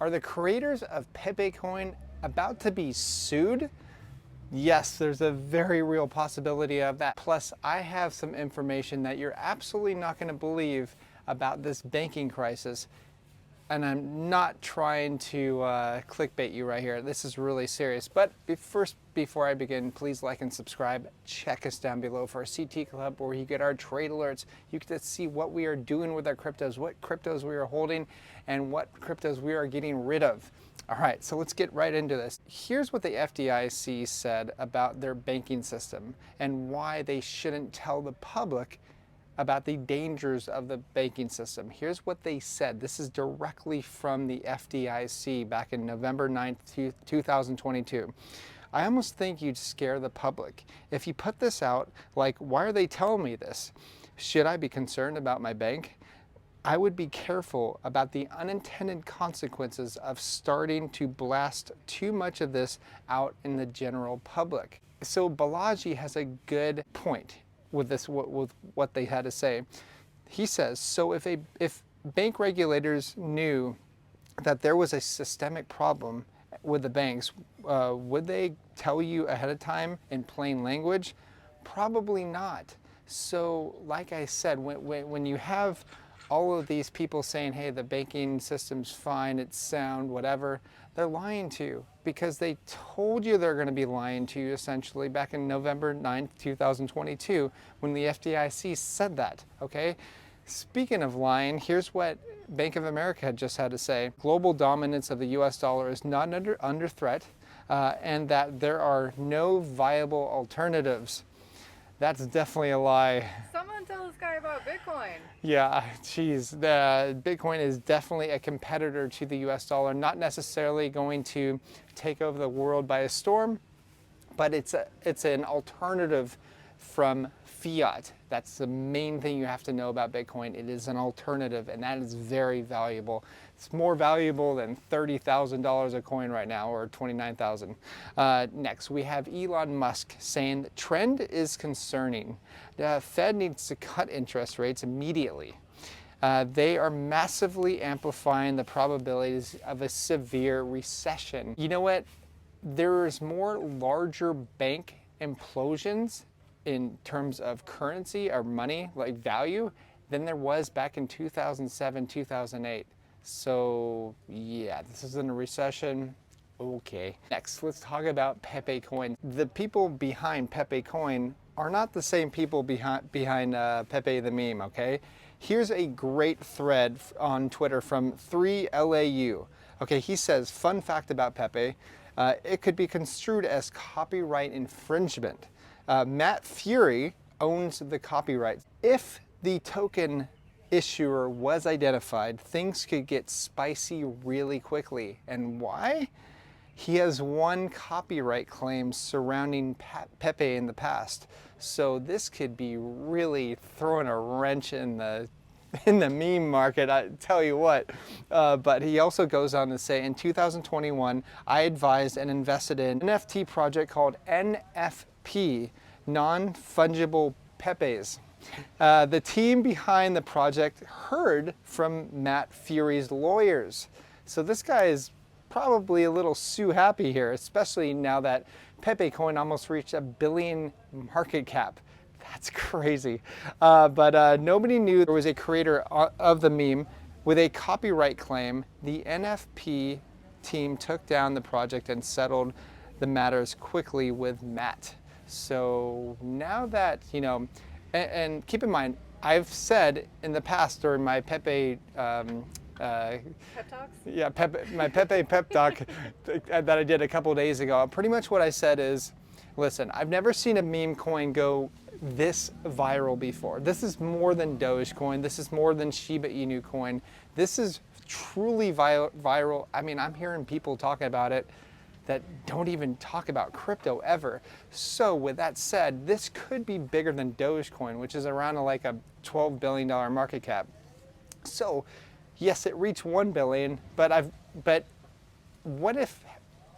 Are the creators of Pepe Coin about to be sued? Yes, there's a very real possibility of that. Plus, I have some information that you're absolutely not going to believe about this banking crisis. And I'm not trying to clickbait you right here. This is really serious. But first, before I begin, please like and subscribe. Check us down below for our CT Club, where you get our trade alerts. You get to see what we are doing with our cryptos, what cryptos we are holding, and what cryptos we are getting rid of. All right, so let's get right into this. Here's what the FDIC said about their banking system and why they shouldn't tell the public about the dangers of the banking system. Here's what they said. This is directly from the FDIC back in November 9th, 2022. I almost think you'd scare the public. If you put this out, like, why are they telling me this? Should I be concerned about my bank? I would be careful about the unintended consequences of starting to blast too much of this out in the general public. So Balaji has a good point with this, with what they had to say. He says, so if bank regulators knew that there was a systemic problem with the banks, would they tell you ahead of time in plain language? Probably not. So like I said, when you have all of these people saying, hey, the banking system's fine, it's sound, whatever, they're lying to you because they told you they're going to be lying to you essentially back in November 9th, 2022, when the FDIC said that, okay? Speaking of lying, here's what Bank of America had just had to say. Global dominance of the US dollar is not under threat, and that there are no viable alternatives. That's definitely a lie. Someone tell this guy about Bitcoin. Yeah, geez, the Bitcoin is definitely a competitor to the US dollar, not necessarily going to take over the world by a storm, but it's an alternative from fiat. That's the main thing you have to know about Bitcoin. It is an alternative, and that is very valuable. It's more valuable than $30,000 a coin right now, or $29,000. Next, we have Elon Musk saying the trend is concerning. The Fed needs to cut interest rates immediately. They are massively amplifying the probabilities of a severe recession. You know what? There's more larger bank implosions in terms of currency or money, like value, than there was back in 2007, 2008. So yeah, this isn't a recession. Okay. Next, let's talk about Pepe Coin. The people behind Pepe Coin are not the same people behind Pepe the Meme, okay? Here's a great thread on Twitter from 3LAU. Okay, he says, fun fact about Pepe, it could be construed as copyright infringement. Matt Fury owns the copyright. If the token issuer was identified, things could get spicy really quickly. And why? He has won copyright claims surrounding Pepe in the past. So this could be really throwing a wrench in the meme market, I tell you what. But he also goes on to say, in 2021, I advised and invested in an NFT project called NFP, non-fungible Pepes. The team behind the project heard from Matt Fury's lawyers. So this guy is probably a little sue happy here, especially now that Pepe Coin almost reached $1 billion market cap. That's crazy. But nobody knew there was a creator of the meme with a copyright claim. The NFP team took down the project and settled the matters quickly with Matt. So now that, you know, and keep in mind, I've said in the past during my Pepe Pep talks? Yeah, my Pepe pep talk that I did a couple of days ago, pretty much what I said is, listen, I've never seen a meme coin go this viral before. This is more than Dogecoin. This is more than Shiba Inu coin. This is truly viral. I mean, I'm hearing people talking about it that don't even talk about crypto ever. So with that said, this could be bigger than Dogecoin, which is around like a $12 billion market cap. So yes, it reached 1 billion, but what if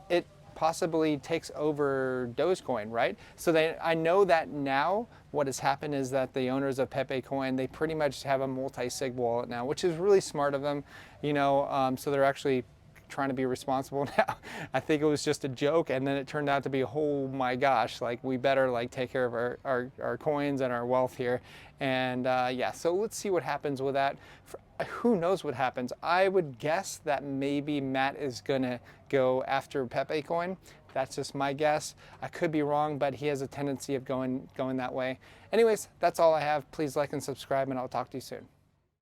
it possibly takes over Dogecoin, right? So I know that now what has happened is that the owners of Pepe Coin, they pretty much have a multi-sig wallet now, which is really smart of them, you know, so they're actually trying to be responsible now. I think it was just a joke, and then it turned out to be, oh my gosh, like we better like take care of our coins and our wealth here. And yeah, so let's see what happens with that. Who knows what happens? I would guess that maybe Matt is gonna go after Pepe coin. That's just my guess. I could be wrong, but he has a tendency of going that way. Anyways, that's all I have. Please like and subscribe, and I'll talk to you soon.